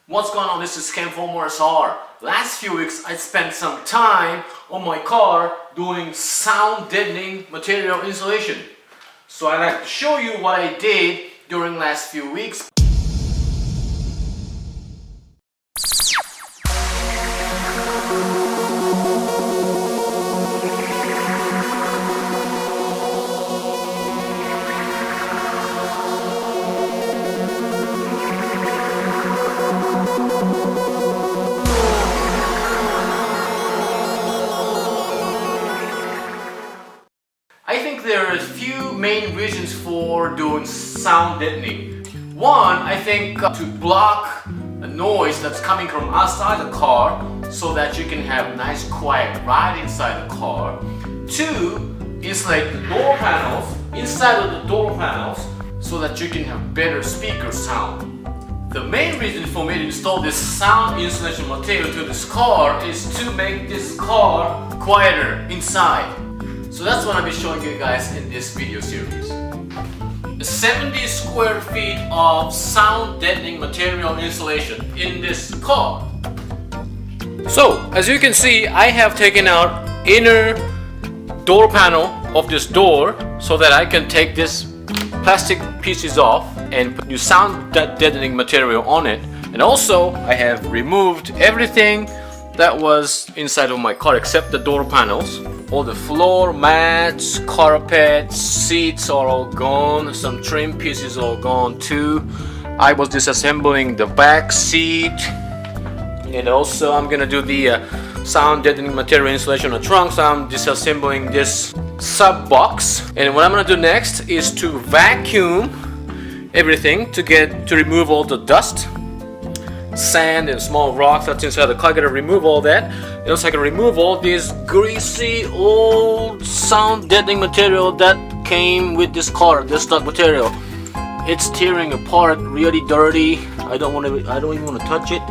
What's going on? This is Ken from SR. Last few weeks I spent some time on my car doing sound deadening material installation. So I'd like to show you what I did during last few weeks. I think there are a few main reasons for doing sound deadening. One, I think to block a noise that's coming from outside the car so that you can have nice quiet ride inside the car. Two, is like the door panels, inside of the door panels so that you can have better speaker sound. The main reason for me to install this sound insulation material to this car is to make this car quieter inside. So that's what I'll be showing you guys in this video series. 70 square feet of sound deadening material installation in this car. So as you can see, I have taken out inner door panel of this door so that I can take this plastic pieces off and put new sound deadening material on it. And also I have removed everything that was inside of my car except the door panels. All the floor mats, carpets, seats are all gone. Some trim pieces are all gone too. I was disassembling the back seat, and also I'm gonna do the sound deadening material installation on the trunk. So I'm disassembling this sub box, and what I'm gonna do next is to vacuum everything to remove all the dust, sand and small rocks that's inside the car. I gotta remove all that. And also I can remove all this greasy old sound deadening material that came with this car, this stock material. It's tearing apart, really dirty. I don't even want to touch it.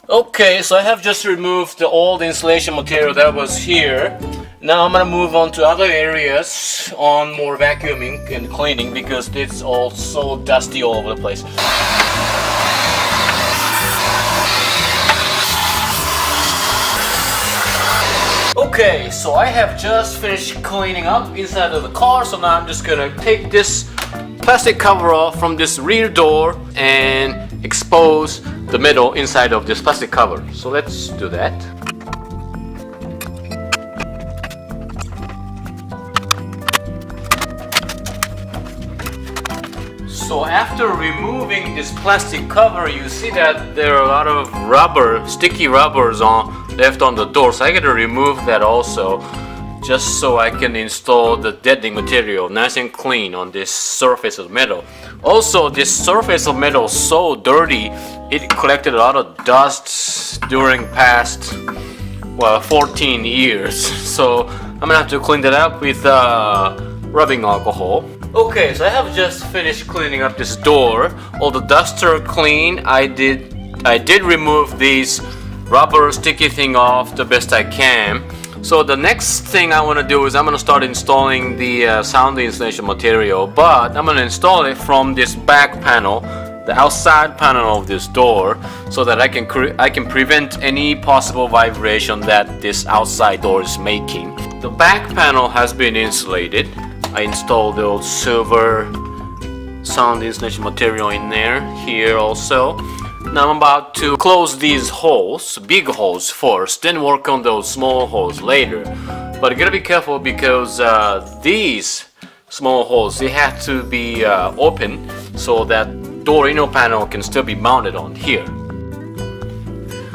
Okay, so I have just removed the old insulation material that was here. Now I'm gonna move on to other areas on more vacuuming and cleaning because it's all so dusty all over the place. Okay, so I have just finished cleaning up inside of the car, so now I'm just gonna take this plastic cover off from this rear door and expose the metal inside of this plastic cover. So let's do that. So after removing this plastic cover, you see that there are a lot of rubber, sticky rubbers left on the door. So I gotta remove that also, just so I can install the deadening material nice and clean on this surface of metal. Also, this surface of metal is so dirty, it collected a lot of dust during past 14 years. So I'm gonna have to clean that up with rubbing alcohol. Okay, so I have just finished cleaning up this door. All the dust are clean. I did remove these rubber sticky thing off the best I can. So the next thing I want to do is I'm going to start installing the sound insulation material, but I'm going to install it from this back panel, the outside panel of this door, so that I can prevent any possible vibration that this outside door is making. The back panel has been insulated. I installed the old silver sound insulation material in there, here also. Now I'm about to close these holes, big holes first, then work on those small holes later. But you gotta be careful because these small holes, they have to be open so that door inner panel can still be mounted on here.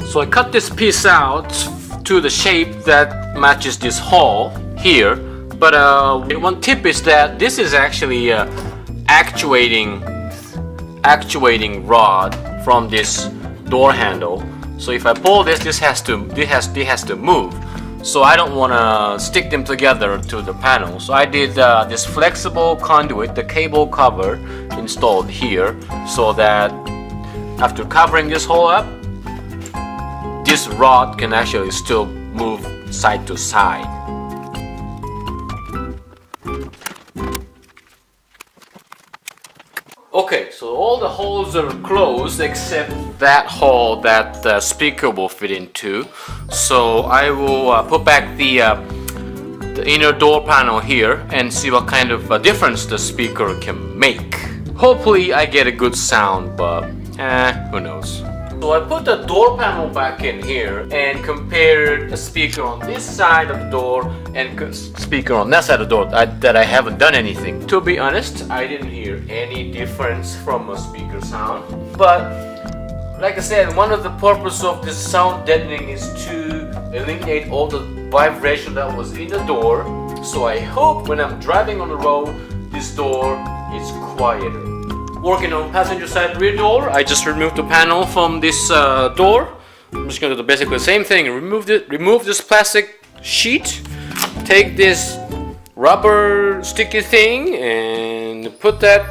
So I cut this piece out to the shape that matches this hole here. But one tip is that this is actually actuating rod from this door handle. So if I pull this, this has to move. So I don't want to stick them together to the panel. So I did this flexible conduit, the cable cover, installed here, so that after covering this hole up, this rod can actually still move side to side. Okay, so all the holes are closed except that hole that the speaker will fit into. So I will put back the inner door panel here and see what kind of difference the speaker can make. Hopefully I get a good sound, but who knows. So I put the door panel back in here and compared the speaker on this side of the door and speaker on that side of the door that I haven't done anything. To be honest, I didn't hear any difference from a speaker sound. But like I said, one of the purposes of this sound deadening is to eliminate all the vibration that was in the door. So I hope when I'm driving on the road, this door is quieter. Working on passenger side rear door, I just removed the panel from this door. I'm just gonna do basically the same thing. Remove this plastic sheet, take this rubber sticky thing and put that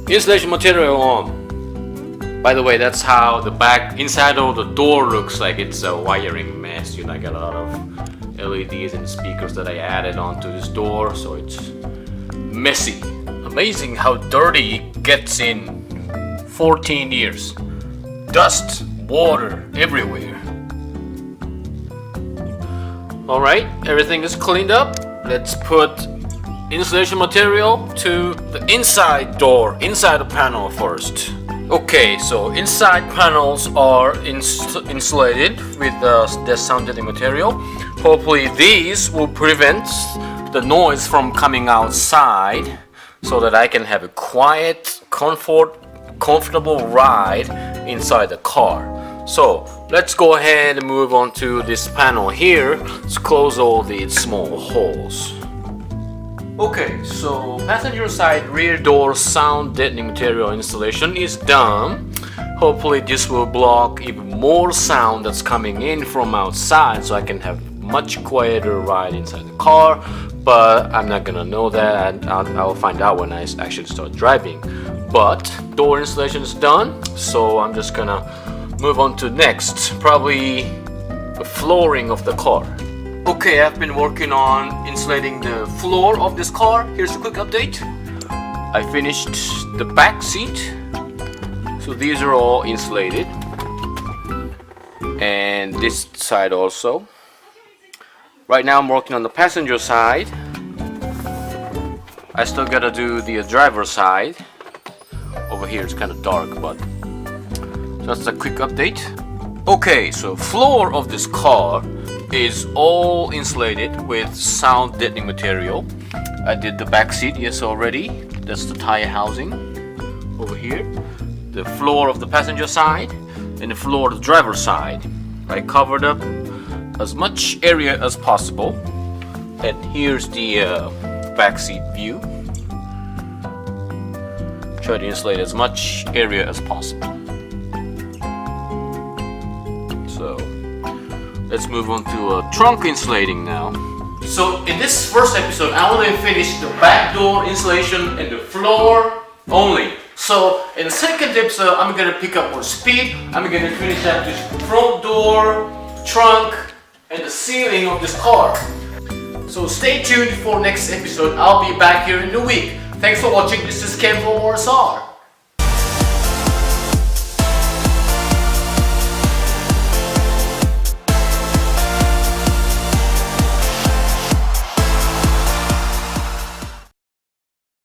insulation material on. By the way, that's how the back inside of the door looks like. It's a wiring mess. You know, I got a lot of LEDs and speakers that I added onto this door, so it's messy. Amazing how dirty it gets in 14 years. Dust, water everywhere. Alright, everything is cleaned up. Let's put insulation material to the inside door, inside the panel first. Okay, so inside panels are insulated with the sound deadening material. Hopefully these will prevent the noise from coming outside, so that I can have a quiet, comfortable ride inside the car. So let's go ahead and move on to this panel here. Let's close all these small holes. Okay, so passenger side rear door sound deadening material installation is done. Hopefully this will block even more sound that's coming in from outside, so I can have much quieter ride inside the car. But I'm not gonna know that, and I'll find out when I actually start driving. But door installation is done, so I'm just gonna move on to next, probably the flooring of the car. Okay, I've been working on insulating the floor of this car. Here's a quick update. I finished the back seat, so these are all insulated, and this side also. Right now I'm working on the passenger side. I still gotta do the driver side. Over here it's kind of dark, but just a quick update. Okay, so floor of this car is all insulated with sound deadening material. I did the back seat, yes, already. That's the tire housing over here. The floor of the passenger side and the floor of the driver side. I covered up as much area as possible, and here's the backseat view. Try to insulate as much area as possible. So let's move on to trunk insulating now. So in this first episode, I only finished the back door insulation and the floor only. So in the second episode, I'm gonna pick up more speed. I'm gonna finish up this front door, trunk, and the ceiling of this car. So stay tuned for next episode. I'll be back here in a week. Thanks for watching. This is Ken from RSR.